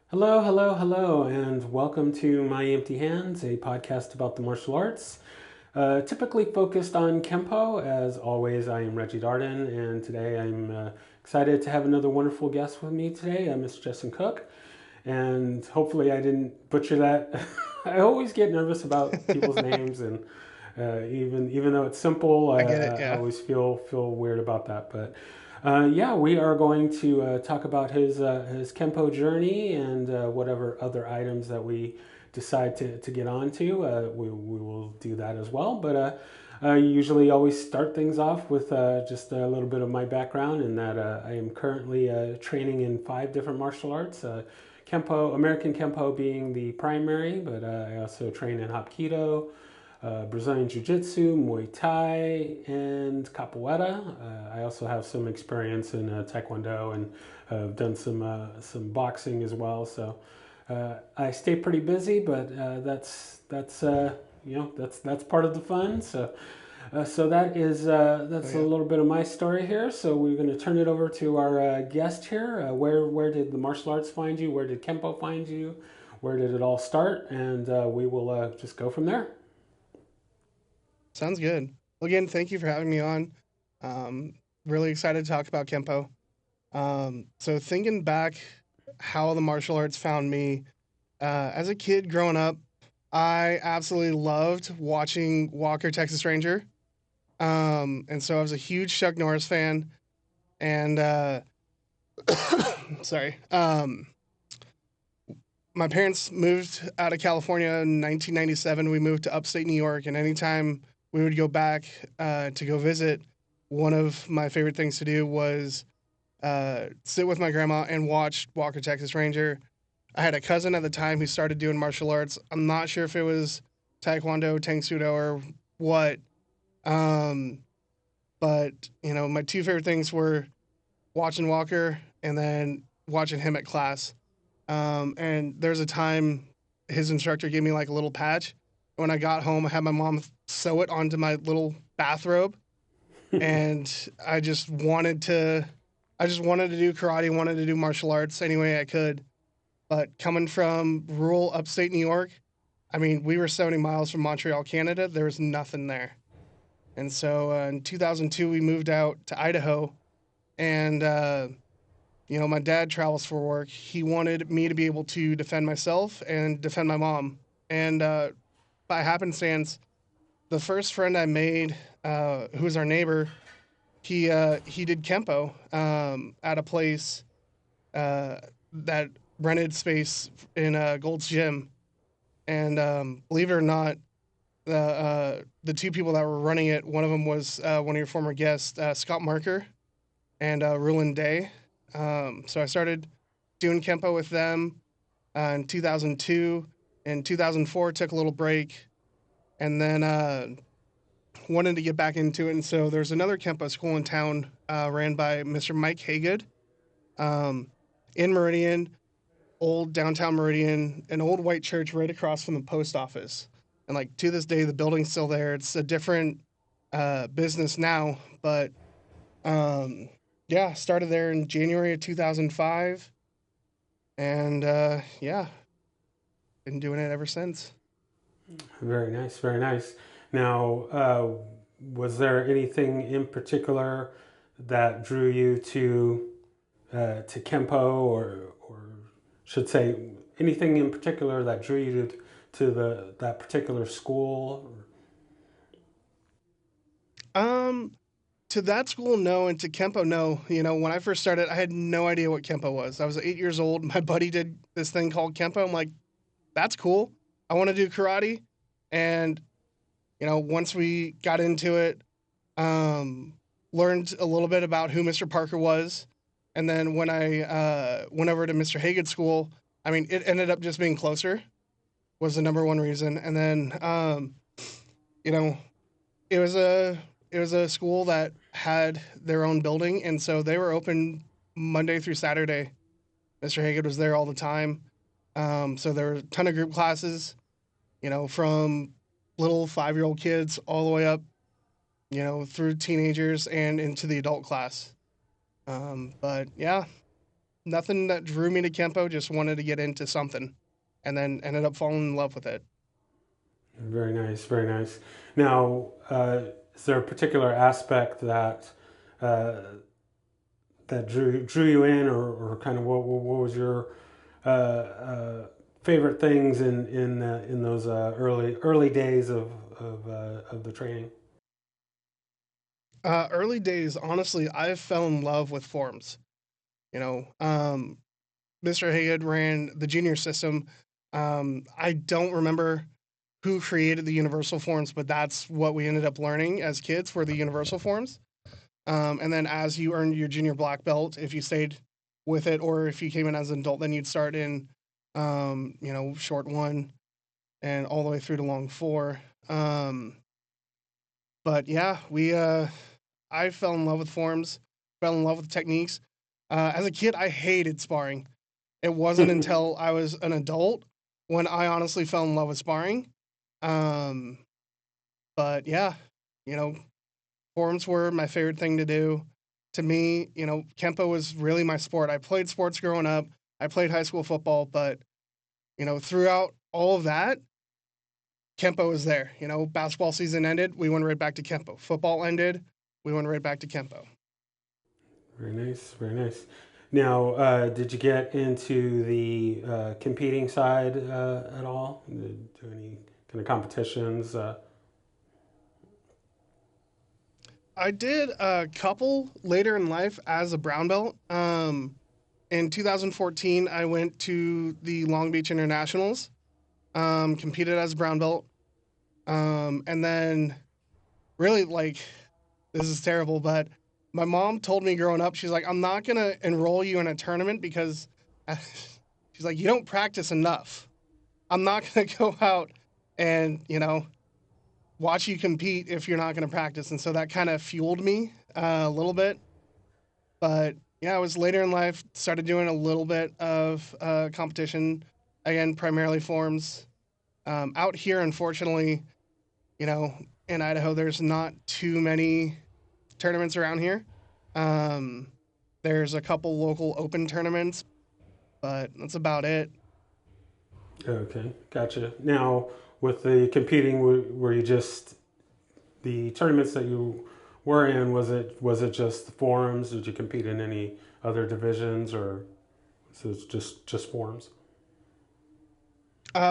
Hello, hello, hello, and welcome to My Empty Hands, a podcast about the martial arts. Typically focused on Kempo. As always, I am Reggie Darden, and today I'm excited to have another wonderful guest with me today, Mr. Justin Cook. And hopefully, I didn't butcher that. I always get nervous about people's names, and even though it's simple, I get it. I Yeah. always feel weird about that. But yeah, we are going to talk about his Kempo journey and whatever other items that we decide to get onto. We will do that as well. But I usually always start things off with just a little bit of my background, in that I am currently training in 5 different martial arts. Kempo, American Kempo being the primary, but I also train in Hapkido, Brazilian Jiu Jitsu, Muay Thai, and Capoeira. I also have some experience in Taekwondo, and I've done some boxing as well. So I stay pretty busy, but that's part of the fun. So Oh that's a yeah. little bit of my story here. So we're going to turn it over to our guest here. Where did the martial arts find you? Where did Kempo find you? Where did it all start? And we will just go from there. Sounds good. Well, again, thank you for having me on. Um, really excited to talk about Kempo. So thinking back, how the martial arts found me as a kid growing up, I absolutely loved watching Walker Texas Ranger. And so I was a huge Chuck Norris fan. And sorry, my parents moved out of California in 1997. We moved to upstate New York, and anytime we would go back to go visit, one of my favorite things to do was sit with my grandma and watch Walker Texas Ranger. I had a cousin at the time who started doing martial arts. I'm not sure if it was Taekwondo, Tang Sudo, or what. Um, but my two favorite things were watching Walker and then watching him at class. And there's a time his instructor gave me like a little patch. When I got home, I had my mom sew it onto my little bathrobe, and I just wanted to, I just wanted to do karate, wanted to do martial arts any way I could. But coming from rural upstate New York, I mean, we were 70 miles from Montreal, Canada. There was nothing there, and so in 2002 we moved out to Idaho, and my dad travels for work. He wanted me to be able to defend myself and defend my mom. And by happenstance, the first friend I made, who was our neighbor, he did kempo at a place uh, that rented space in Gold's Gym. And believe it or not, the two people that were running it, one of them was one of your former guests, Scott Marker and Ruin Day. So I started doing Kempo with them in 2002. In 2004, took a little break and then wanted to get back into it. And so there's another Kempo school in town ran by Mr. Mike Haygood um, in Meridian, old downtown Meridian, an old white church right across from the post office. And like to this day, the building's still there. It's a different business now, but um, yeah, started there in January of 2005. And yeah, been doing it ever since. Very nice, very nice. Now, was there anything in particular that drew you to Kempo, or should say anything in particular that drew you to the that particular school? Um, to that school, no, and to Kempo, no. When I first started, I had no idea what Kempo was. I was 8 years old. My buddy did this thing called Kempo. I'm like, that's cool. I want to do karate. And once we got into it, um, learned a little bit about who Mr. Parker was, and then when I went over to Mr. Hagen's school, I mean, it ended up just being closer was the number one reason. And then you know, it was a school that had their own building, and so they were open Monday through Saturday. Mr. Hagen was there all the time. So there were a ton of group classes, from little 5-year-old kids all the way up, through teenagers and into the adult class. But yeah, nothing that drew me to Kempo, just wanted to get into something and then ended up falling in love with it. Very nice, very nice. Now, is there a particular aspect uh, that drew you in, or kind of what was your favorite things in those early days of the training? Early days, honestly, I fell in love with forms. You know, Mr. Haygood ran the junior system. I don't remember who created the universal forms, but that's what we ended up learning as kids for the universal forms. And then as you earned your junior black belt, if you stayed with it, or if you came in as an adult, then you'd start in, short one and all the way through to long four. But yeah, I fell in love with forms, fell in love with techniques. As a kid, I hated sparring. It wasn't until I was an adult when I honestly fell in love with sparring. Um, but yeah, you know, forums were my favorite thing to do. To me, Kempo was really my sport. I played sports growing up. I played high school football, but throughout all of that, Kempo was there. Basketball season ended, we went right back to Kempo. Football ended, we went right back to Kempo. Very nice, very nice. Now, did you get into the competing side at all? Do any kind of competitions? I did a couple later in life as a brown belt. In 2014, I went to the Long Beach Internationals, competed as a brown belt, and then really like this is terrible, but my mom told me growing up, she's like, I'm not gonna enroll you in a tournament because she's like, you don't practice enough. I'm not gonna go out and watch you compete if you're not gonna practice, and so that kind of fueled me a little bit. But yeah, I was later in life, started doing a little bit of competition, again, primarily forms. Out here, unfortunately, you know, in Idaho, there's not too many tournaments around here. Um, there's a couple local open tournaments, but that's about it. Okay, gotcha. Now, with the competing, were you just the tournaments that you were in? Was it just the forums? Did you compete in any other divisions, or was it just forums?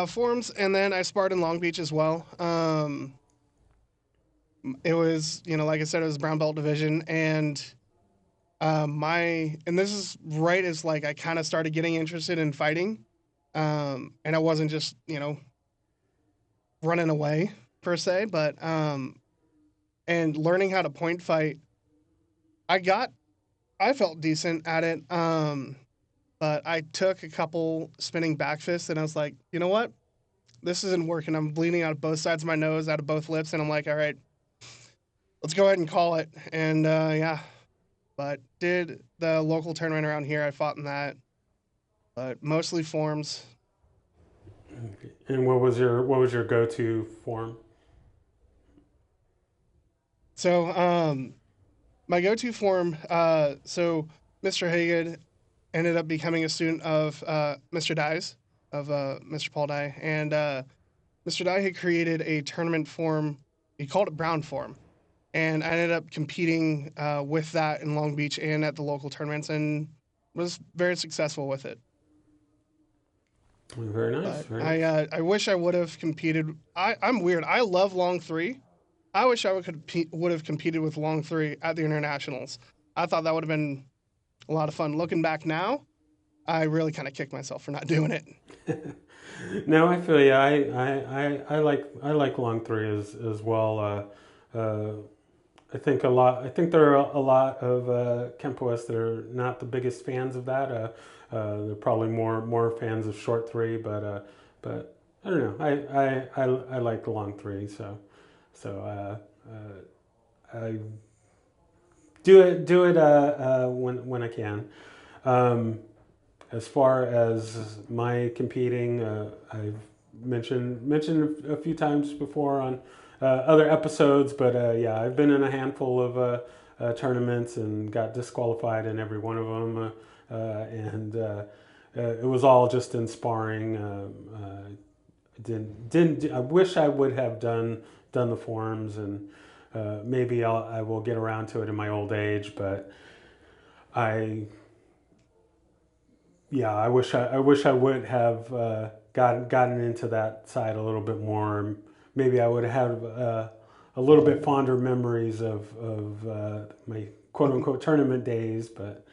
Forums, and then I sparred in Long Beach as well. It was, like I said, it was brown belt division, and and this is right as like I kind of started getting interested in fighting, and I wasn't just running away per se, but and learning how to point fight. I got I felt decent at it, but I took a couple spinning back fists, and I was like, you know what, this isn't working. I'm bleeding out of both sides of my nose, out of both lips, and I'm like, all right, let's go ahead and call it. And yeah, but did the local tournament around here. I fought in that, but mostly forms. Okay. And what was your go-to form? So my go-to form. So Mr. Hagan ended up becoming a student of Mr. Dyes, of Mr. Paul Dye, and Mr. Dye had created a tournament form. He called it Brown Form, and I ended up competing with that in Long Beach and at the local tournaments, and was very successful with it. Very nice, But very I nice. uh, I wish I would have competed. I'm weird. I love long three. I wish I would have competed with long three at the internationals. I thought that would have been a lot of fun. Looking back now, I really kind of kicked myself for not doing it. No, I feel you. I like long three as well. I think a lot. I think there are a lot of Kempoists that are not the biggest fans of that. They're probably more fans of short three, but I don't know. I like the long three, I do it when I can. Um, as far as my competing, I've mentioned a few times before on other episodes, but yeah, I've been in a handful tournaments and got disqualified in every one of them. And it was all just in sparring. Didn't I wish I would have done the forms, and maybe I will get around to it in my old age. But I yeah, I wish I would have gotten into that side a little bit more. Maybe I would have a little bit fonder memories of my quote unquote tournament days. But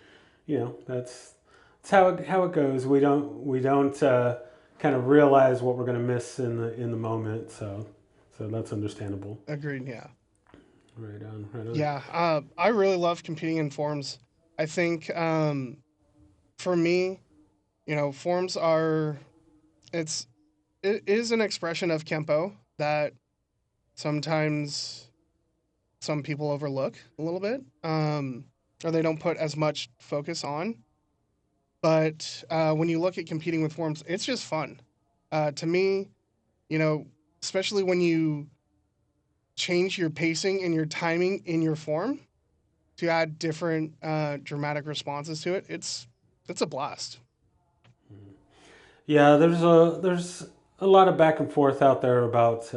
that's how it goes. We don't kind of realize what we're going to miss in the moment. So that's understandable. Agreed. Yeah. Right on, right on. Yeah. I really love competing in forms. I think for me, forms are it's it is an expression of kempo that sometimes some people overlook a little bit, or they don't put as much focus on. But when you look at competing with forms, it's just fun. To me, you know, especially when you change your pacing and your timing in your form to add different dramatic responses to it, it's a blast. Yeah, there's a lot of back and forth out there about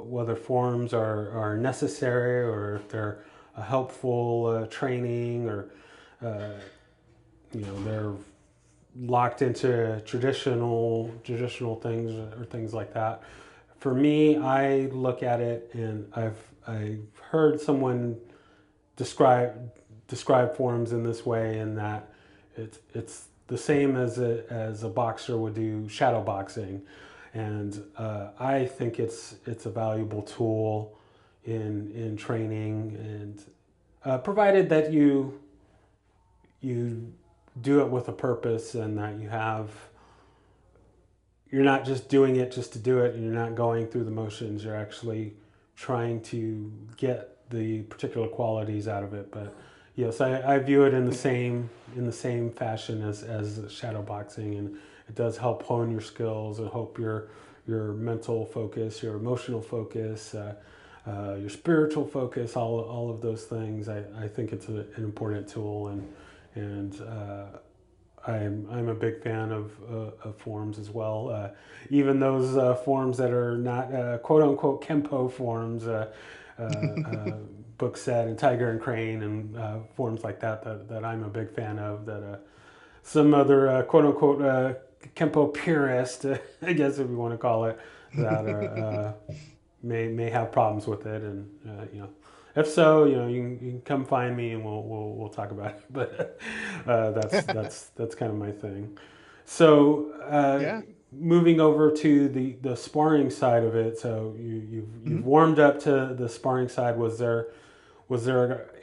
whether forms are necessary or if they're a helpful training or uh, they're locked into traditional things or things like that. For me, I look at it and I've heard someone describe forms in this way, in that it's the same as a boxer would do shadow boxing, and I think it's a valuable tool in training, and provided that you do it with a purpose, and that you're not just doing it just to do it, and you're not going through the motions. You're actually trying to get the particular qualities out of it. But yes, I view it in the same fashion as shadow boxing, and it does help hone your skills and help your mental focus, your emotional focus, your spiritual focus, all of those things. I think it's an important tool, and I'm a big fan of forms as well. Even those forms that are not quote unquote Kempo forms, Book Set and Tiger and Crane, and forms like that I'm a big fan of. That some other quote unquote Kempo purist, I guess if you want to call it, that may have problems with it, and if so, you can come find me and we'll talk about it. But that's kind of my thing. So Yeah. moving over to the sparring side of it. So you've Mhm. warmed up to the sparring side. Was there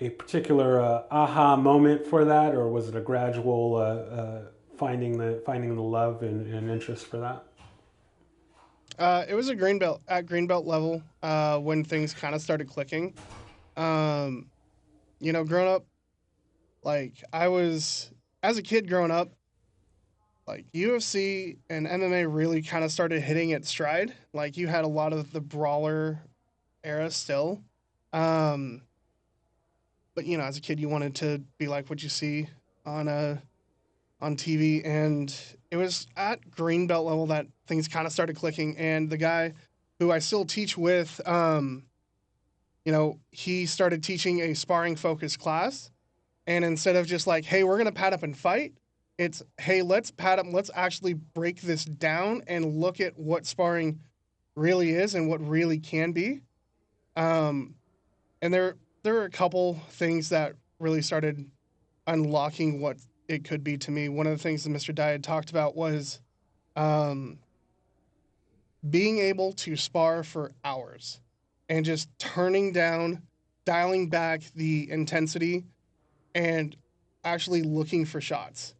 a particular aha moment for that, or was it a gradual finding the love and interest for that? It was a green belt level when things kind of started clicking. Um, growing up, like I was as a kid growing up, like UFC and MMA really kind of started hitting its stride. Like you had a lot of the brawler era still. Um, but as a kid you wanted to be like what you see on on TV, and it was at green belt level that things kind of started clicking, and the guy who I still teach with he started teaching a sparring focused class. And instead of just like, hey, we're going to pad up and fight, it's, hey, let's pad up, let's actually break this down and look at what sparring really is and what really can be. Um, and there are a couple things that really started unlocking what it could be to me. One of the things that Mr. Dye had talked about was um, being able to spar for hours and just turning down, dialing back the intensity, and actually looking for shots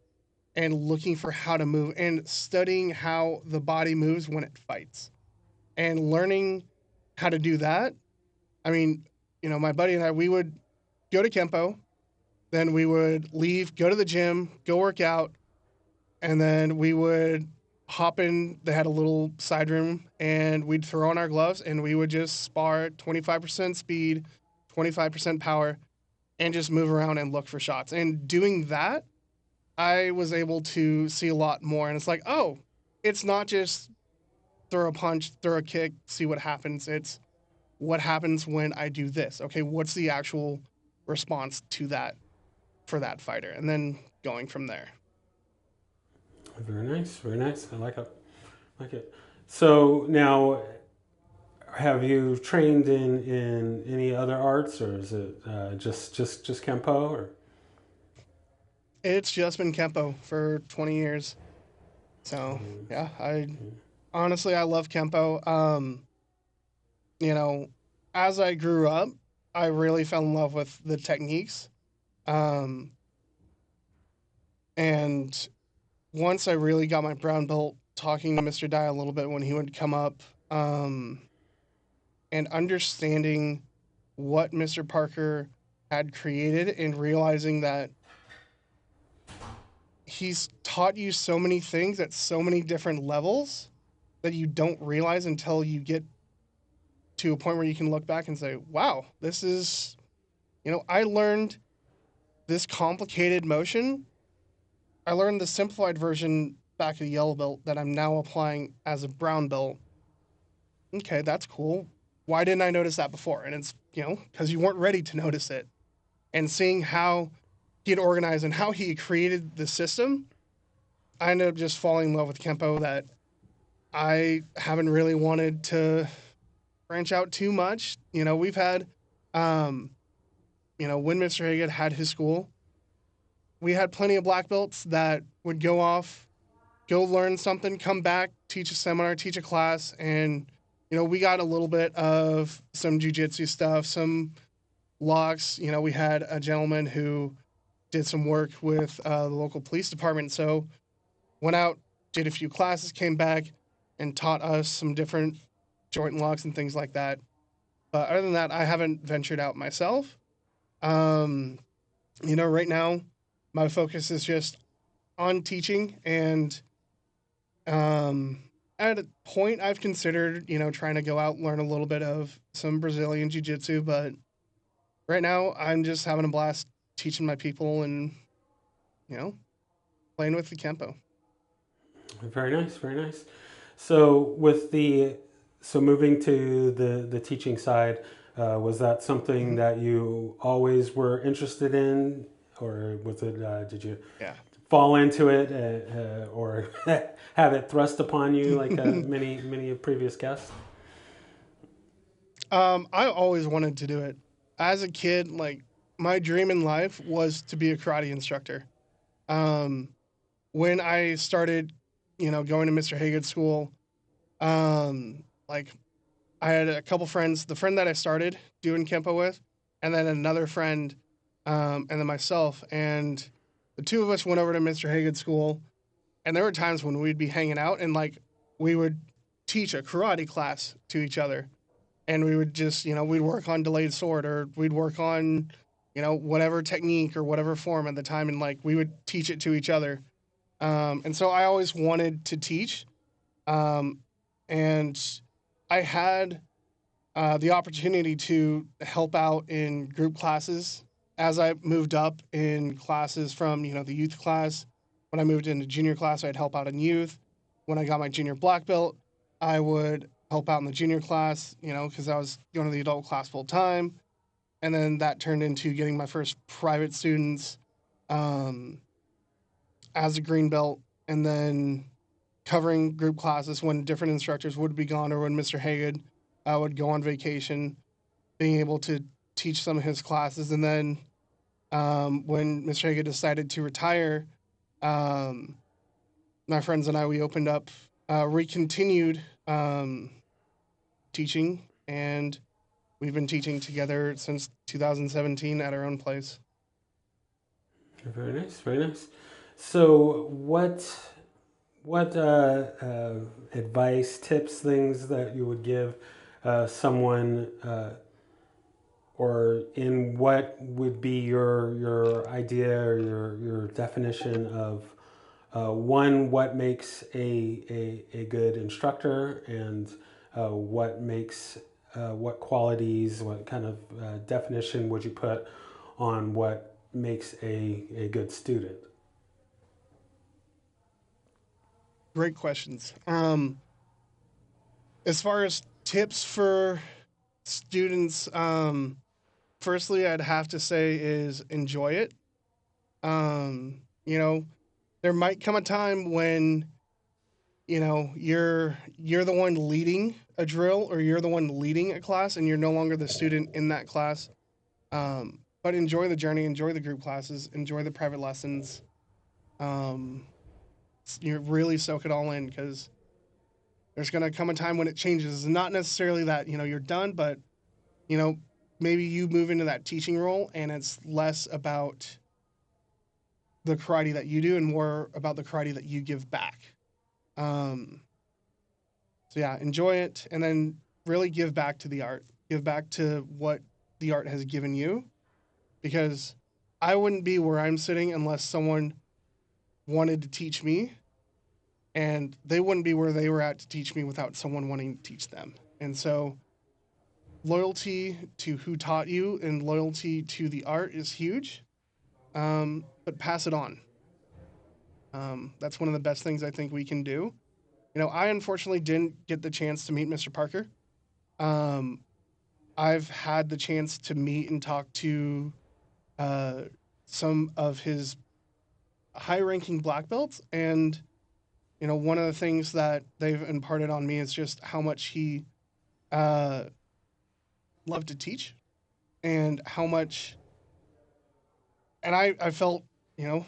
and looking for how to move and studying how the body moves when it fights and learning how to do that. I mean, my buddy and I, we would go to Kempo, then we would leave, go to the gym, go work out, and then we would hop in. They had a little side room, and we'd throw on our gloves and we would just spar 25% speed, 25% power, and just move around and look for shots. And doing that, I was able to see a lot more. And it's like, oh, it's not just throw a punch, throw a kick, see what happens. It's what happens when I do this. Okay, what's the actual response to that for that fighter? And then going from there. Very nice, very nice. I like it. Like it. So now, have you trained in any other arts, or is it just kempo? Or It's just been Kempo for 20 years. So, 20 years? yeah, I love Kempo. You know, as I grew up, I really fell in love with the techniques. Um, and once I really got my brown belt, talking to Mr. Dye a little bit when he would come up, um, and understanding what Mr. Parker had created and realizing that he's taught you so many things at so many different levels that you don't realize until you get to a point where you can look back and say, wow, this is, I learned this complicated motion. I learned the simplified version back at the yellow belt that I'm now applying as a brown belt. Okay, that's cool. Why didn't I notice that before? And it's, because you weren't ready to notice it. And seeing how he had organized and how he created the system, I ended up just falling in love with Kempo that I haven't really wanted to branch out too much. We've had, um, when Mr. Hagan had his school, we had plenty of black belts that would go off, go learn something, come back, teach a seminar, teach a class, and we got a little bit of some jujitsu stuff, some locks. We had a gentleman who did some work with the local police department, so went out, did a few classes, came back, and taught us some different joint locks and things like that. But other than that, I haven't ventured out myself. Um, right now, my focus is just on teaching, and um, at a point, I've considered, trying to go out and learn a little bit of some Brazilian jiu jitsu. But right now, I'm just having a blast teaching my people and, you know, playing with the Kempo. Very nice, very nice. So with the so moving to the teaching side, was that something Hmm. that you always were interested in, or was it did you Yeah. fall into it, or have it thrust upon you like many previous guests? I always wanted to do it. As a kid, like, my dream in life was to be a karate instructor. Um, when I started, going to Mr. Hagan's school, like, I had a couple friends, the friend that I started doing Kempo with, and then another friend, and then myself. And the two of us went over to Mr. Hagan's school, and there were times when we'd be hanging out and, like, we would teach a karate class to each other. And we would just, we'd work on delayed sword, or we'd work on, whatever technique or whatever form at the time. And, like, we would teach it to each other. And so I always wanted to teach. Um, and I had the opportunity to help out in group classes as I moved up in classes from, the youth class. When I moved into junior class, I'd help out in youth. When I got my junior black belt, I would help out in the junior class, because I was going to the adult class full time. And then that turned into getting my first private students um, as a green belt, and then covering group classes when different instructors would be gone or when Mr. Hagan would go on vacation, being able to teach some of his classes. And then when Mr. Hagan decided to retire, um, my friends and I, we opened up, we continued teaching, and we've been teaching together since 2017 at our own place. Very nice, very nice. So what advice, tips, things that you would give someone, or in what would be your idea or your definition of one, what makes a good instructor, and what makes what qualities, what kind of definition would you put on what makes a good student? Great questions. As far as tips for students, firstly, I'd have to say is enjoy it. You know, there might come a time when you're the one leading a drill or you're the one leading a class and you're no longer the student in that class. But enjoy the journey, enjoy the group classes, enjoy the private lessons. Um, you really soak it all in because there's going to come a time when it changes. Not necessarily that you're done, but you know maybe you move into that teaching role and it's less about the karate that you do and more about the karate that you give back. Um, so yeah, enjoy it and then really give back to the art. Give back to what the art has given you because I wouldn't be where I'm sitting unless someone wanted to teach me, and they wouldn't be where they were at to teach me without someone wanting to teach them. And so loyalty to who taught you and loyalty to the art is huge. But pass it on. That's one of the best things I think we can do. I unfortunately didn't get the chance to meet Mr. Parker. Um, I've had the chance to meet and talk to uh, some of his high-ranking black belts, and one of the things that they've imparted on me is just how much he uh, loved to teach and how much. And I felt, you know,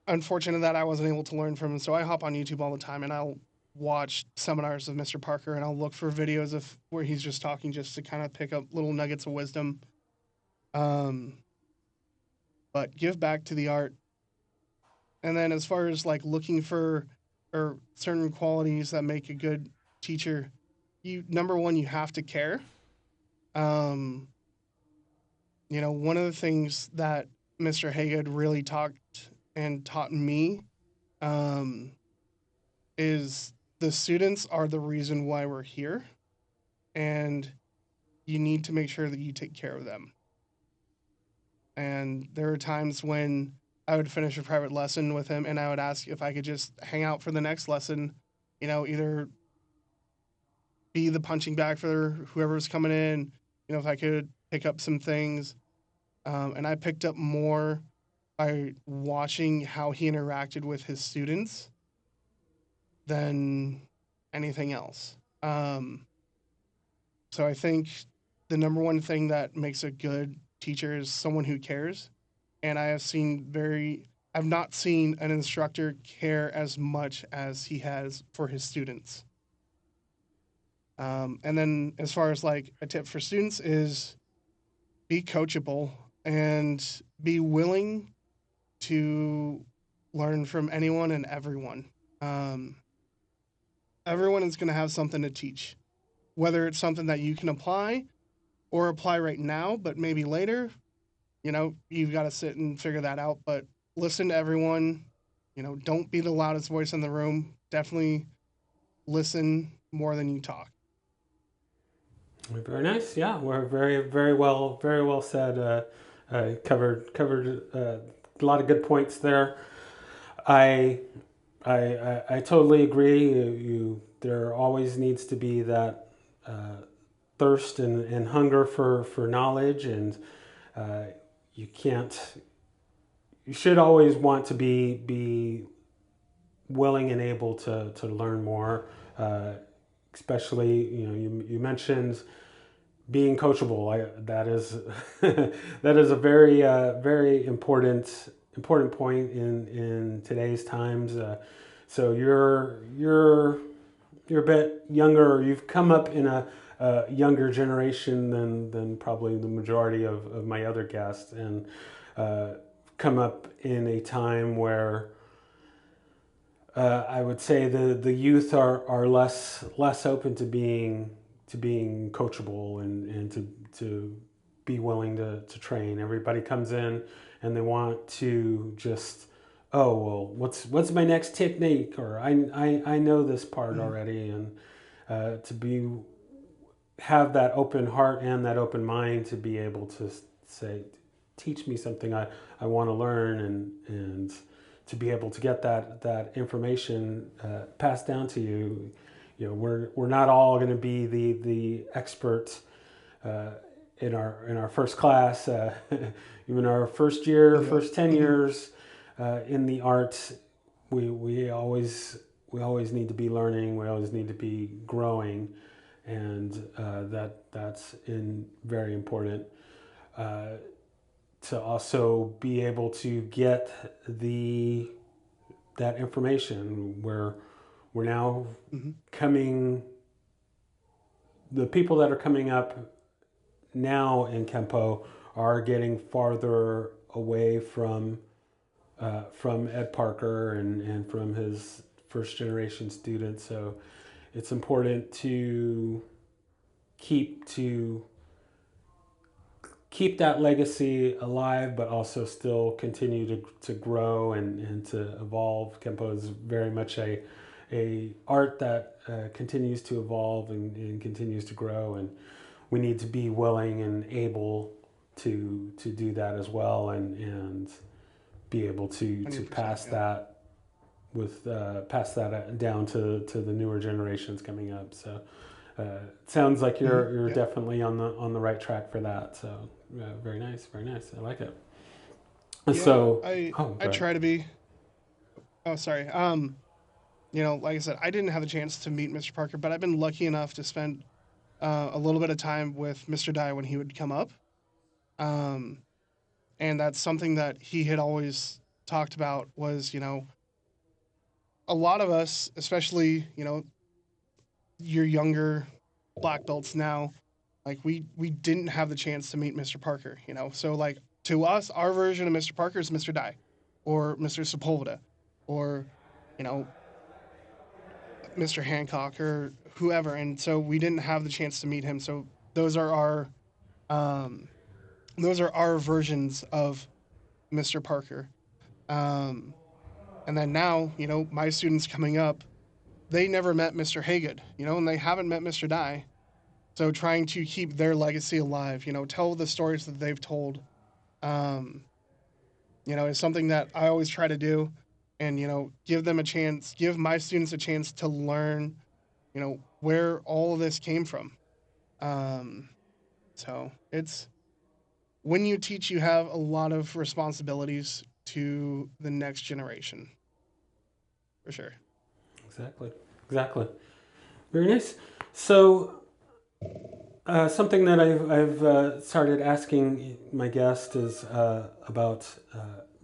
unfortunate that I wasn't able to learn from him. So I hop on YouTube all the time and I'll watch seminars of Mr. Parker and I'll look for videos of where he's just talking just to kind of pick up little nuggets of wisdom. Um, but give back to the art. And then as far as like looking for or certain qualities that make a good teacher, you number one, you have to care. Um, one of the things that Mr. Haygood really talked and taught me um, is the students are the reason why we're here, and you need to make sure that you take care of them. And there are times when I would finish a private lesson with him and I would ask if I could just hang out for the next lesson, either be the punching bag for whoever's coming in, if I could pick up some things. And I picked up more by watching how he interacted with his students than anything else. So I think the number one thing that makes a good teacher is someone who cares. And I've not seen an instructor care as much as he has for his students. And then as far as like a tip for students is be coachable and be willing to learn from anyone and everyone. Um, Everyone is going to have something to teach, whether it's something that you can apply or apply right now, but maybe later. You've got to sit and figure that out. But listen to everyone. Don't be the loudest voice in the room. Definitely listen more than you talk. Very nice. Yeah, we're very well said. Covered a lot of good points there. I I totally agree. There always needs to be that thirst and hunger for knowledge, and uh, you can't. You should always want to be willing and able to learn more. Uh, Especially, you mentioned being coachable. That is that is a very important point in today's times. So you're a bit younger. You've come up in a younger generation than probably the majority of my other guests, and uh, come up in a time where I would say the youth are less open to being coachable and to be willing to train. Everybody comes in and they want to just, oh well, what's my next technique, or I know this part Mm-hmm. already, and to be have that open heart and that open mind to be able say, teach me something I want to learn, and to be able to get that information passed down to you. You know, we're not all going to be the experts uh, in our first class, even our first year, Yep. first 10 Mhm. years in the arts. We always need to be learning. We always need to be growing, and that's very important. Uh, to also be able to get the that information where we're now Mhm. coming the people that are coming up now in Kempo are getting farther away from Ed Parker and from his first generation students. So it's important to keep to keep that legacy alive, but also still continue to grow and to evolve. Kempo is very much a art that continues to evolve and continues to grow, and we need to be willing and able to do that as well, and be able to 100%. pass Yep. that pass that down to the newer generations coming up. So it sounds like Mhm. you're Yep. definitely on the right track for that. So very nice, very nice. I like it. Yeah, So oh, I go ahead. try to be. Oh, sorry. Like I said, I didn't have the chance to meet Mr. Parker, but I've been lucky enough to spend a little bit of time with Mr. Dye when he would come up. Um, and that's something that he had always talked about was, a lot of us, especially, your younger black belts now, like we didn't have the chance to meet Mr. Parker, So like to us, our version of Mr. Parker is Mr. Dye or Mr. Sepulveda or, you know, Mr. Hancock or whoever. And so we didn't have the chance to meet him. So those are our um those are our versions of Mr. Parker. Um and then now, my students coming up, they never met Mr. Haygood, and they haven't met Mr. Dye. So trying to keep their legacy alive, tell the stories that they've told, um, is something that I always try to do, and give them a chance, give my students a chance to learn, where all of this came from. Um, so it's when you teach, you have a lot of responsibilities to the next generation, for sure. Exactly, exactly. Very nice. So something that I've started asking my guest is about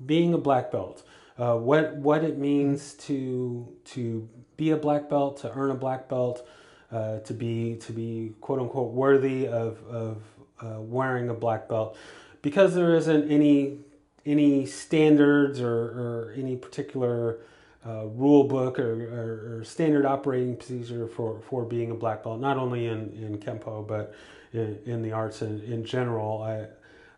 being a black belt. What it Mhm. means to be a black belt, to earn a black belt, to be quote unquote worthy of wearing a black belt, because there isn't any standards or any particular rule book or standard operating procedure for being a black belt, not only in Kempo, but in the arts in general.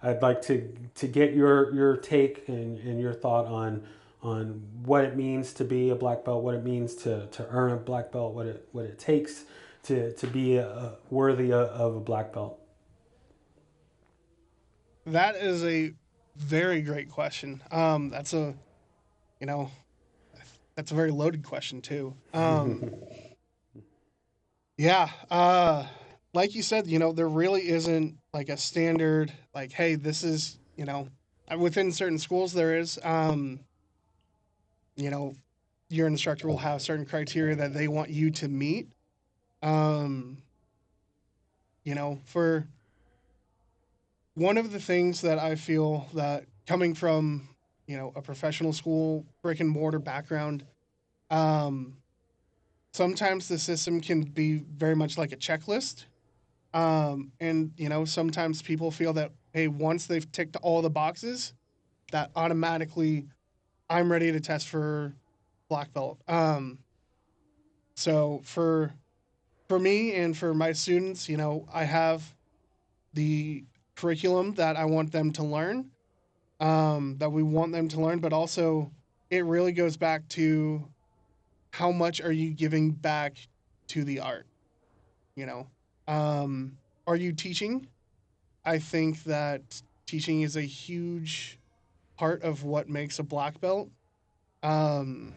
I'd like to get your take and your thought on what it means to be a black belt, what it means to earn a black belt, what it takes to be worthy of a black belt. That is a very great question. You know, that's a very loaded question too. Yeah, like you said, there really isn't like a standard like, hey, this is, within certain schools there is, you know, your instructor will have certain criteria that they want you to meet. Um, for one of the things that I feel that coming from, a professional school, brick and mortar background, um, sometimes the system can be very much like a checklist. And sometimes people feel that, hey, once they've ticked all the boxes, that automatically I'm ready to test for black belt. So for me and for my students, I have the curriculum that I want them to learn, that we want them to learn, but also it really goes back to how much are you giving back to the art, you know? Um, are you teaching? I think that teaching is a huge part of what makes a black belt. Um,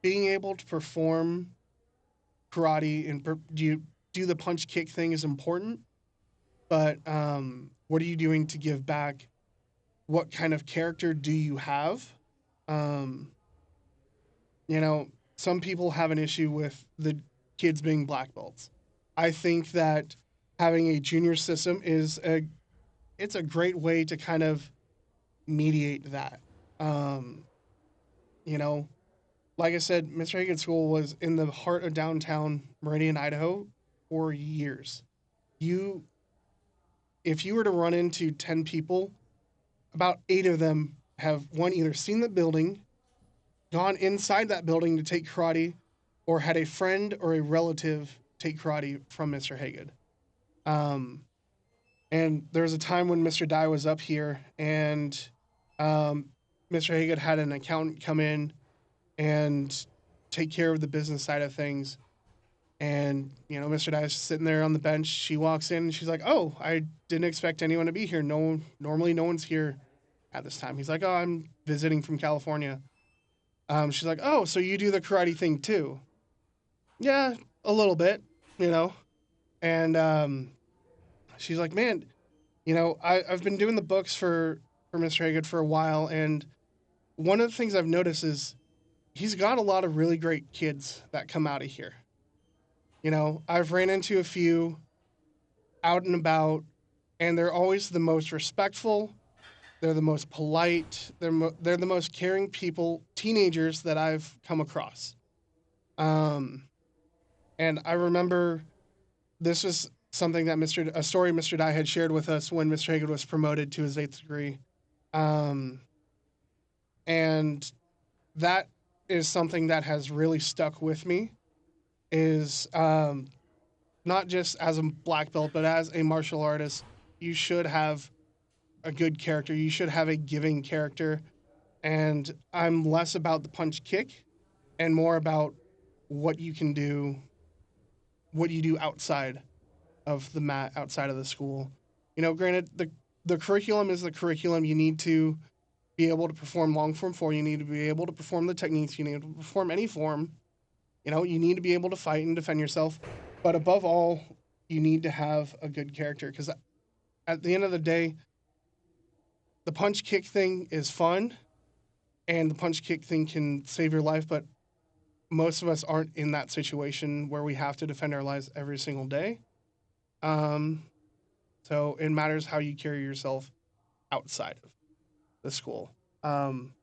Being able to perform karate and do the punch kick thing is important, but what are you doing to give back? What kind of character do you have? Um, you know, some people have an issue with the kids being black belts. I think that having a junior system is a it's a great way to kind of mediate that. Um, you know, like I said, Mr. Hagen's school was in the heart of downtown Meridian, Idaho for years. You if you were to run into 10 people, about 8 of them have one either seen the building, gone inside that building to take karate, or had a friend or a relative take karate from Mr. Hagen. Um, and there was a time when Mr. Dye was up here, and um, Mr. Hagen had an accountant come in and take care of the business side of things. And Mr. Dye's sitting there on the bench. She walks in and she's like, "Oh, I didn't expect anyone to be here. Normally no one's here at this time." He's like, "Oh, I'm visiting from California." She's like, "Oh, so you do the karate thing too?" Yeah, a little bit, you know. And she's like, "Man, I've been doing the books for Mr. Hagen for a while, and one of the things I've noticed is he's got a lot of really great kids that come out of here. I've ran into a few out and about, and they're always the most respectful. They're the most polite. They're the most caring people, teenagers that I've come across. Um, and I remember this was something that a story Mr. Dye had shared with us when Mr. Hagen was promoted to his eighth degree. Um, and that is something that has really stuck with me is not just as a black belt, but as a martial artist, you should have a good character. You should have a giving character. And I'm less about the punch kick and more about what you can do, what you do outside of the mat, outside of the school. Granted, the curriculum is the curriculum. You need to be able to perform long form four. You need to be able to perform the techniques. You need to perform any form. You need to be able to fight and defend yourself. But above all, you need to have a good character because at the end of the day, the punch kick thing is fun and the punch kick thing can save your life. But most of us aren't in that situation where we have to defend our lives every single day. Um, so it matters how you carry yourself outside of the school. Um,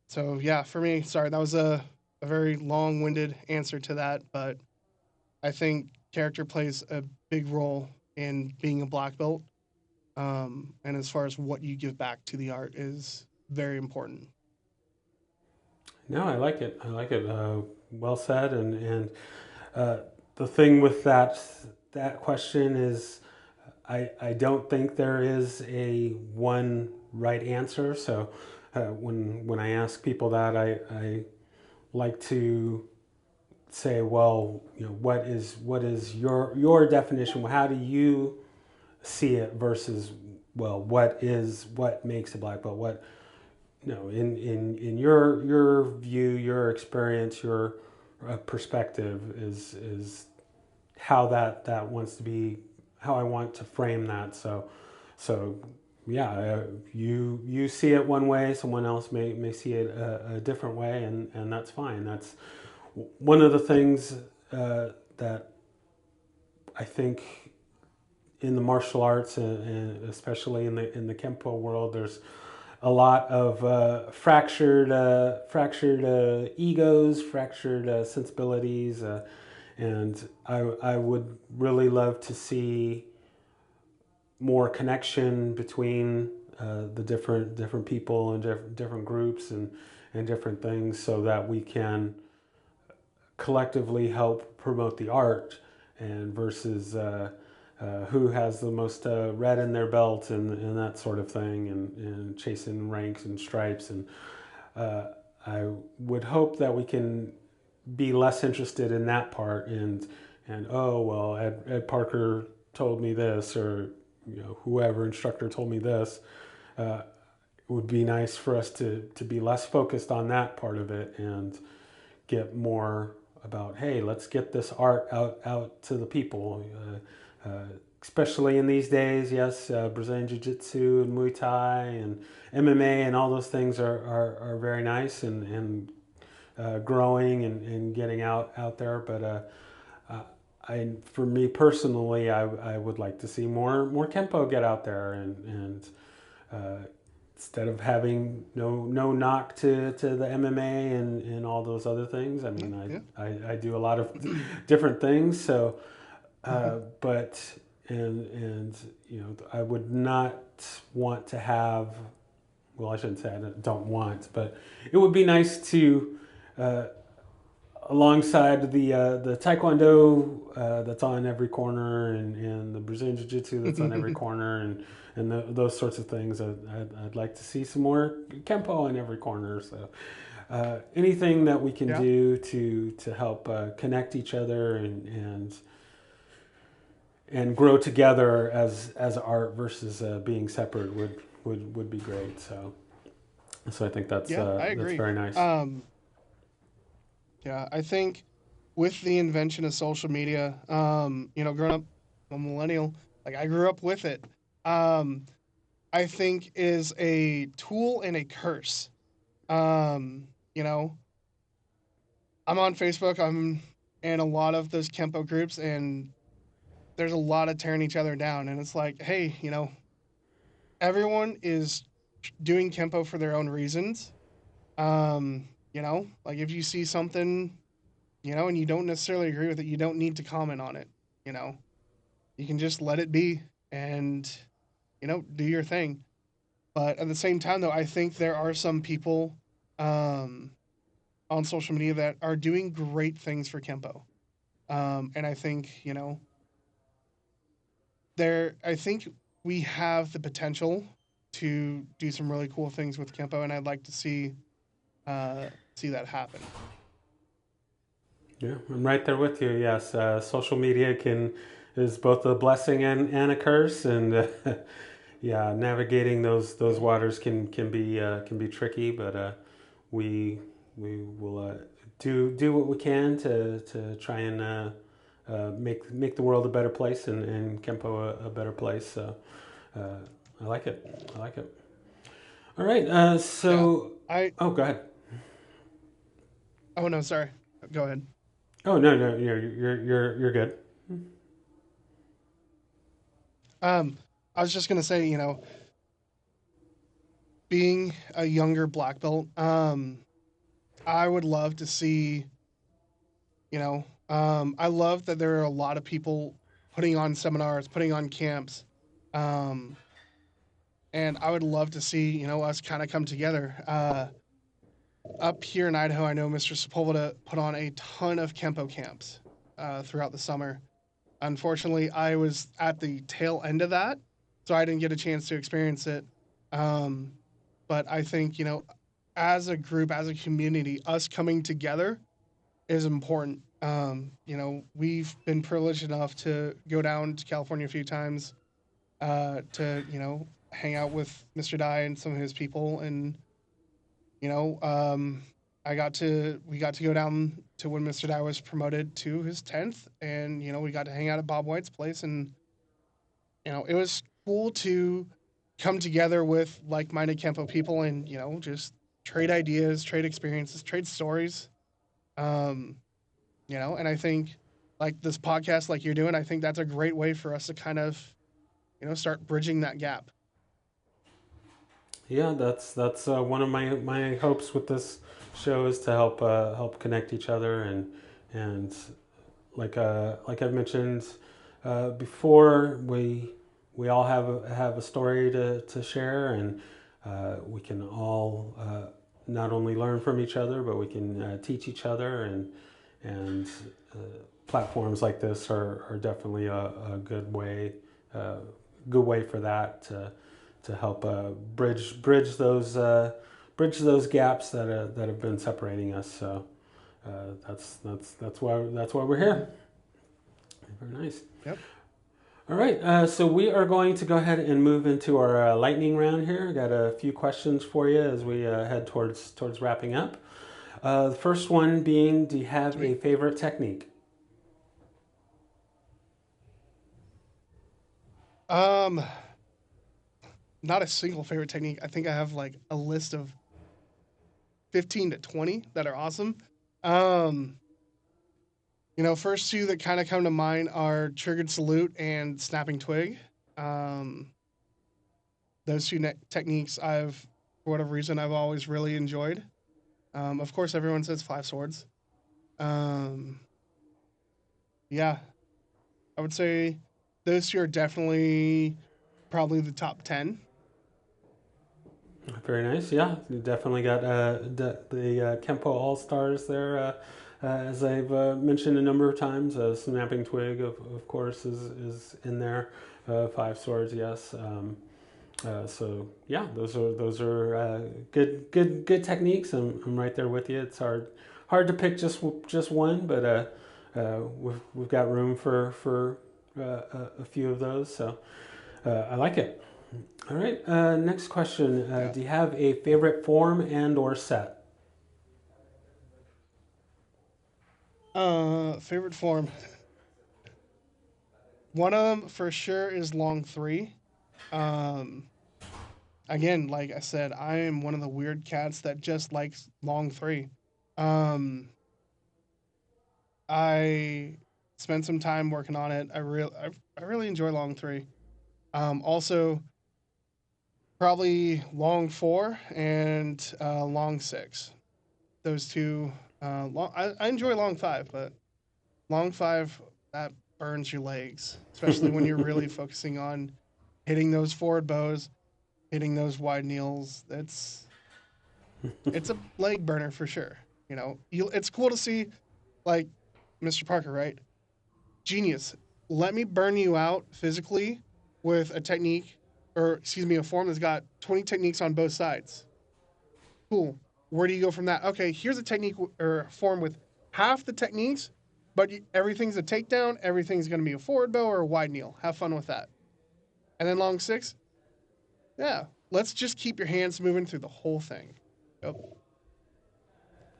so yeah, for me, sorry, that was a very long winded answer to that, but I think character plays a big role in being a black belt. And as far as what you give back to the art is very important. No, I like it. I like it. Well said. And uh, the thing with that question is, I don't think there is a one right answer. So when I ask people that, I like to say, well, what is your definition? How do you see it versus, well, what makes a black belt? What in your view, your experience, your perspective is how that wants to be, how I want to frame that. So yeah, you see it one way, someone else may see it a different way, and that's fine. That's one of the things that I think in the martial arts, and especially in the Kempo world, there's a lot of fractured egos, fractured sensibilities, and I would really love to see more connection between the different people and different groups and different things, so that we can collectively help promote the art, and versus who has the most red in their belt, and that sort of thing, and chasing ranks and stripes. And uh, I would hope that we can be less interested in that part, and oh well, Ed Parker told me this, or whoever instructor told me this. It would be nice for us to be less focused on that part of it and get more about, hey, let's get this art out to the people, especially in these days. Yes, Brazilian Jiu-Jitsu and Muay Thai and MMA and all those things are very nice and growing and getting out there. But uh, for me personally, I would like to see more Kempo get out there and uh, instead of having no knock to the MMA and all those other things. I Yeah, mean, yeah. I do a lot of different things. So, but and I would not want to have. Well, I shouldn't say I don't want, but it would be nice to. Alongside the Taekwondo that's on every corner and the Brazilian Jiu Jitsu that's on every corner and those sorts of things. I'd like to see some more Kempo in every corner. So anything that we can Yeah. do to help connect each other and grow together as art versus being separate would be great. So I think Yeah, I that's agree. very nice. Yeah, I think with the invention of social media, growing up, I'm a millennial, like I grew up with it. Um, I think is a tool and a curse. You know, I'm on Facebook. I'm in a lot of those Kempo groups, and there's a lot of tearing each other down. And it's like, hey, everyone is doing Kempo for their own reasons. Like if you see something, and you don't necessarily agree with it, you don't need to comment on it. You know, you can just let it be and, do your thing. But at the same time, though, I think there are some people um, on social media that are doing great things for Kempo. And I think, I think we have the potential to do some really cool things with Kempo, and I'd like to see that happen. Yeah, I'm right there with you. Yes, social media is both a blessing and a curse, and yeah, navigating those Yeah. waters can be tricky. But we we will do what we can to try and make the world a better place and Kempo a better place. So uh, I like it. I like it. All right. Yeah. So I oh, go ahead. Oh no, sorry. Go ahead. Oh no, you're good. Um, I was just gonna say, being a younger black belt, I would love to see, I love that there are a lot of people putting on seminars, putting on camps, um, and I would love to see, us kind of come together. Up here in Idaho, I know Mr. Sepulveda put on a ton of Kempo camps throughout the summer. Unfortunately, I was at the tail end of that, so I didn't get a chance to experience it. Um, but I think, as a group, as a community, us coming together is important. We've been privileged enough to go down to California a few times to, hang out with Mr. Dye and some of his people. And, you know, um, we got to go down to when Mr. Dye was promoted to his 10th. And, we got to hang out at Bob White's place. And, it was cool to come together with like minded Kempo people and, just trade ideas, trade experiences, trade stories. Um, and I think like this podcast, like you're doing, I think that's a great way for us to kind of, start bridging that gap. Yeah, that's one of my hopes with this show is to help connect each other and like I've mentioned before, we all have a story to share, and we can all not only learn from each other, but we can teach each other, and uh, platforms like this are definitely a uh, good way for that to help bridge those gaps that have been separating us. So that's why we're Mm-hmm. here. Very nice. Yep. All right, so we are going to go ahead and move into our lightning round here. Got a few questions for you as we head towards wrapping up. The first one being, do you have a Sweet. favorite technique? Um, Not a single favorite technique. I think I have like a list of 15 to 20 that are awesome. Um, first two that kind of come to mind are triggered salute and snapping twig. Um, those two techniques for whatever reason, I've always really enjoyed. Of course, everyone says five swords. Um, yeah, I would say those two are definitely probably the top 10. Very nice. Yeah, you definitely got the Kempo All Stars there. As I've mentioned a number of times, Snapping Twig, of course, is in there. Five Swords, yes. So yeah, those are good techniques. I'm right there with you. It's hard to pick just one, but we've got room for a few of those. So I like it. All right. Next question. Yeah. Do you have a favorite form and or set? Favorite form. One of them for sure is long three. Um, Again, like I said, I am one of the weird cats that just likes long three. Um, I spent some time working on it. I really enjoy long three. Also, probably long four and long six. Those two. I enjoy long five, but long five that burns your legs, especially when you're really focusing on hitting those forward bows, hitting those wide kneels. It's a leg burner for sure. It's cool to see, like Mr. Parker, right? Genius. Let me burn you out physically with a technique, or excuse me, a form that's got 20 techniques on both sides. Cool. Where do you go from that? Okay, here's a technique or form with half the techniques, but everything's a takedown. Everything's going to be a forward bow or a wide kneel. Have fun with that. And then long six, yeah. Let's just keep your hands moving through the whole thing. Yep.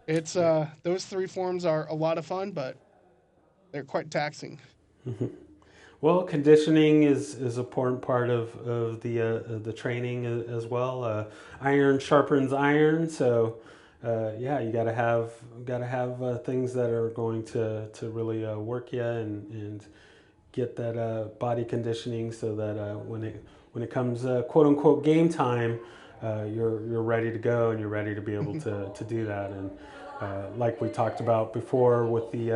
It's Yeah. those three forms are a lot of fun, but they're quite taxing. Well, conditioning is an important part of the training as well. Iron sharpens iron, so yeah, you got to have things that are going to really work you and get that body conditioning so that when it comes quote unquote game time, you're ready to go and you're ready to be able to do that. And like we talked about before with the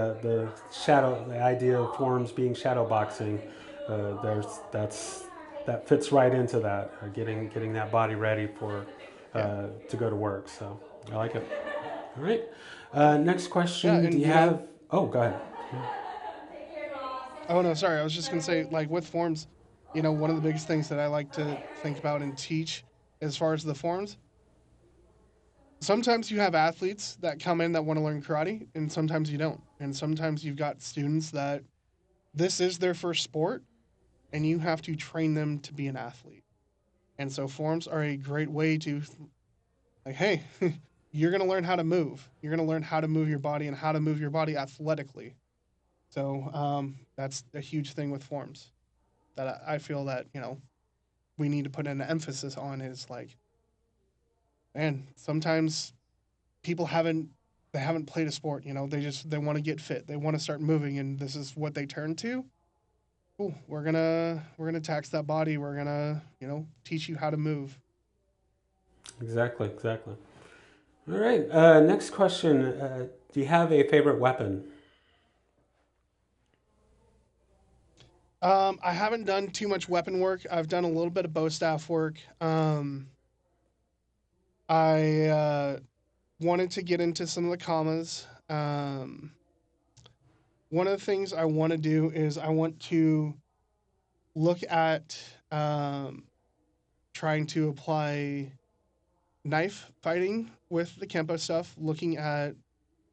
idea of forms being shadow boxing, that fits right into that, getting that body ready for Yeah, to go to work. So I like it. All right. Next yeah, question. Do and you have? Oh, go ahead. oh no, sorry, I was just gonna say, like with forms, one of the biggest things that I like to think about and teach as far as the forms. Sometimes you have athletes that come in that want to learn karate, and sometimes you don't. And sometimes you've got students that this is their first sport, and you have to train them to be an athlete. And so forms are a great way to, like, hey, you're going to learn how to move. You're going to learn how to move your body and how to move your body athletically. So that's a huge thing with forms that I feel that, we need to put an emphasis on is like, man, sometimes people haven't played a sport, they want to get fit. They want to start moving and this is what they turn to. Cool. We're gonna tax that body. We're gonna, teach you how to move. Exactly. All right. Next question. Do you have a favorite weapon? I haven't done too much weapon work. I've done a little bit of bow staff work. I wanted to get into some of the commas. One of the things I want to do is I want to look at trying to apply knife fighting with the Kempo stuff, looking at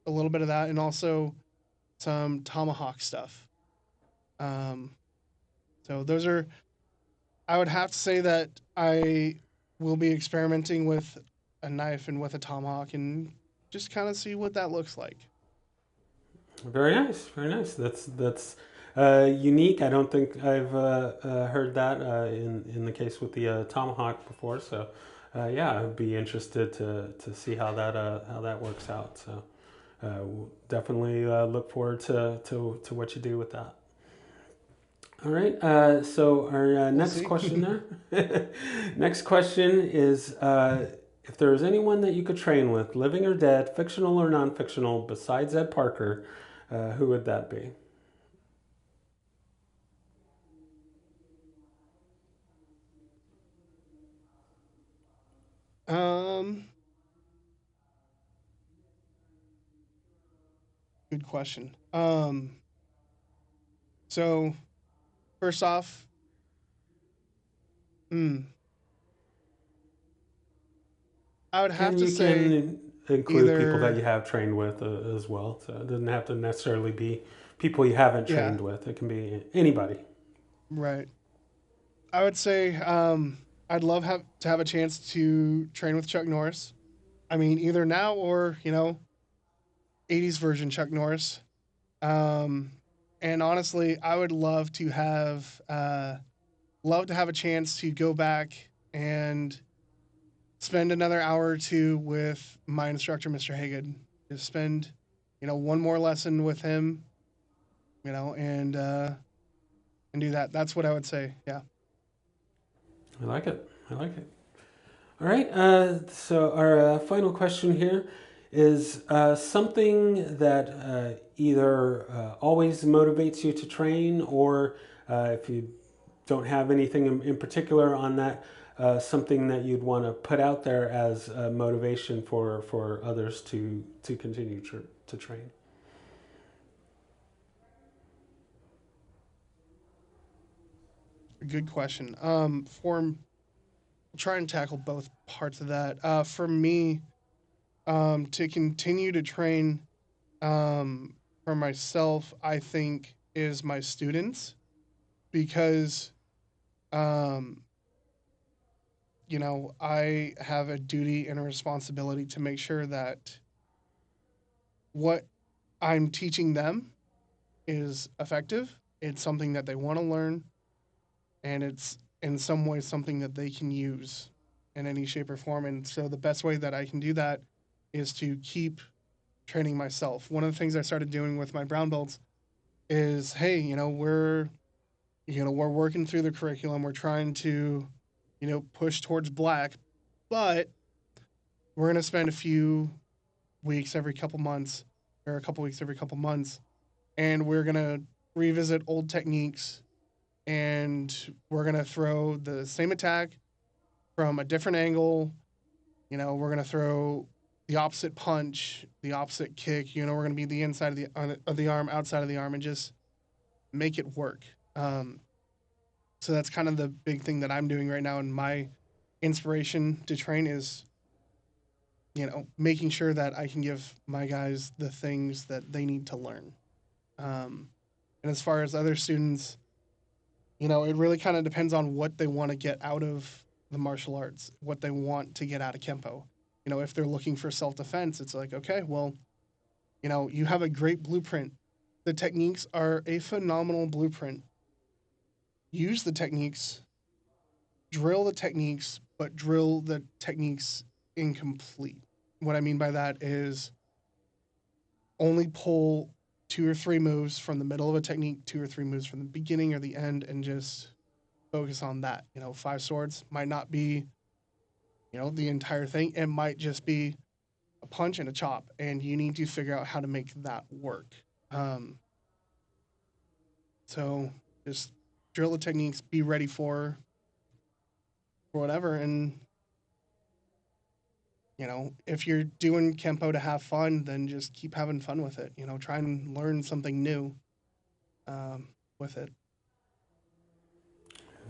a little bit of that, and also some tomahawk stuff. Um, So those are, I would have to say that I will be experimenting with a knife and with a tomahawk and just kind of see what that looks like. Very nice, very nice. That's unique. I don't think I've heard that in the case with the tomahawk before. So yeah, I'd be interested to see how that works out. So definitely look forward to what you do with that. All right. So our We'll next see. question there. Next question is if there was anyone that you could train with, living or dead, fictional or non-fictional, besides Ed Parker, who would that be? um, Good question. So first off, hmm, I would have And to you say can include people that either, you have trained with as well. So it doesn't have to necessarily be people you haven't yeah, trained with. It can be anybody. right. I would say I'd love to have a chance to train with Chuck Norris. I mean, either now or, 80s version Chuck Norris. Um, and honestly, I would love to have a chance to go back and spend another hour or two with my instructor, Mr. Hagan. Just spend, one more lesson with him, and do that. That's what I would say. Yeah. I like it. I like it. All right. So our final question here is something that either always motivates you to train, or if you don't have anything in particular on that, something that you'd want to put out there as motivation for others to continue to train. Good question. I'll try and tackle both parts of that. For me, to continue to train, for myself, I think is my students because, um, I have a duty and a responsibility to make sure that what I'm teaching them is effective. It's something that they want to learn, and it's in some way something that they can use in any shape or form. And so the best way that I can do that is to keep training myself. One of the things I started doing with my brown belts is, hey, we're working through the curriculum. We're trying to, push towards black, but we're going to spend a few weeks every couple months or a couple weeks every couple months, and we're going to revisit old techniques, and we're going to throw the same attack from a different angle. We're going to throw the opposite punch, the opposite kick. We're going to be the inside of the arm, outside of the arm, and just make it work. So that's kind of the big thing that I'm doing right now. And my inspiration to train is, making sure that I can give my guys the things that they need to learn. Um, and as far as other students, it really kind of depends on what they want to get out of the martial arts, what they want to get out of Kempo. If they're looking for self defense, it's like, okay, well, you have a great blueprint. The techniques are a phenomenal blueprint. Use the techniques, drill the techniques, but drill the techniques incomplete. What I mean by that is only pull two or three moves from the middle of a technique, two or three moves from the beginning or the end, and just focus on that. Five swords might not be, the entire thing. It might just be a punch and a chop, and you need to figure out how to make that work. Um, so just drill the techniques, be ready for whatever, and if you're doing kempo to have fun, then just keep having fun with it. Try and learn something new um, with it.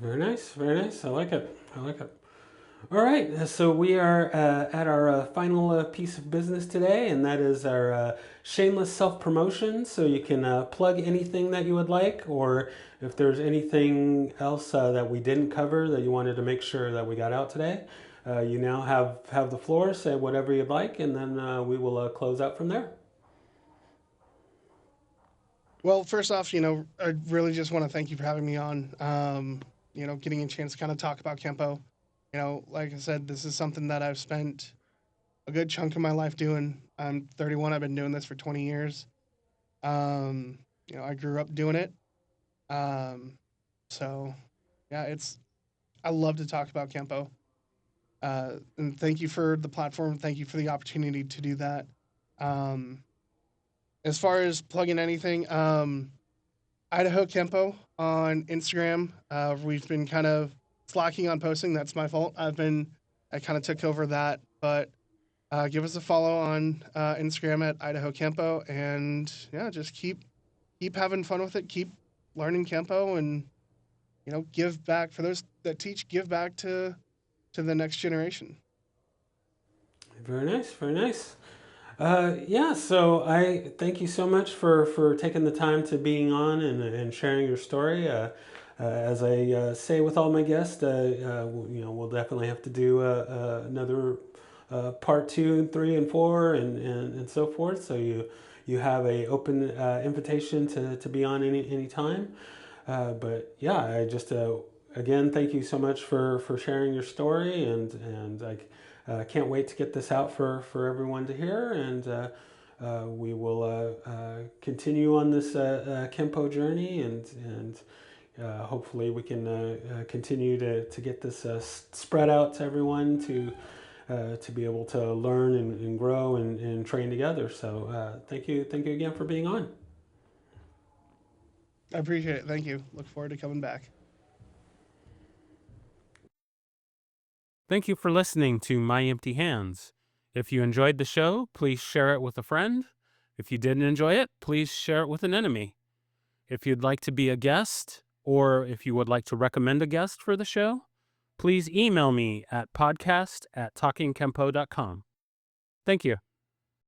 Very nice, very nice. I like it. I like it. All right, so we are at our final piece of business today, and that is our shameless self promotion. So you can plug anything that you would like, or if there's anything else that we didn't cover that you wanted to make sure that we got out today, you now have the floor. Say whatever you'd like, and then we will close out from there. Well, first off, I really just want to thank you for having me on. Getting a chance to kind of talk about Kempo. Like I said, this is something that I've spent a good chunk of my life doing. I'm 31. I've been doing this for 20 years. Um, I grew up doing it. Um, so, yeah, I love to talk about Kempo. And thank you for the platform. Thank you for the opportunity to do that. Um, as far as plugging anything, Idaho Kempo on Instagram. We've been kind of slacking on posting. That's my fault. I kind of took over that, but give us a follow on Instagram at Idaho Kempo, and yeah, just keep having fun with it. Keep learning Kempo, and give back for those that teach. Give back to the next generation. Very nice, very nice. Yeah, so I thank you so much for taking the time to being on and sharing your story. As I say with all my guests, we'll definitely have to do another part two and three and four and so forth. So you have a open invitation to be on any time. But yeah, I just again thank you so much for sharing your story and I can't wait to get this out for everyone to hear and. We will continue on this Kempo journey and hopefully we can continue to get this spread out to everyone to be able to learn and grow and train together. So thank you again for being on. I appreciate it. Thank you. Look forward to coming back. Thank you for listening to My Empty Hands. If you enjoyed the show, please share it with a friend. If you didn't enjoy it, please share it with an enemy. If you'd like to be a guest, or if you would like to recommend a guest for the show, please email me at podcast@talkingkempo.com. Thank you.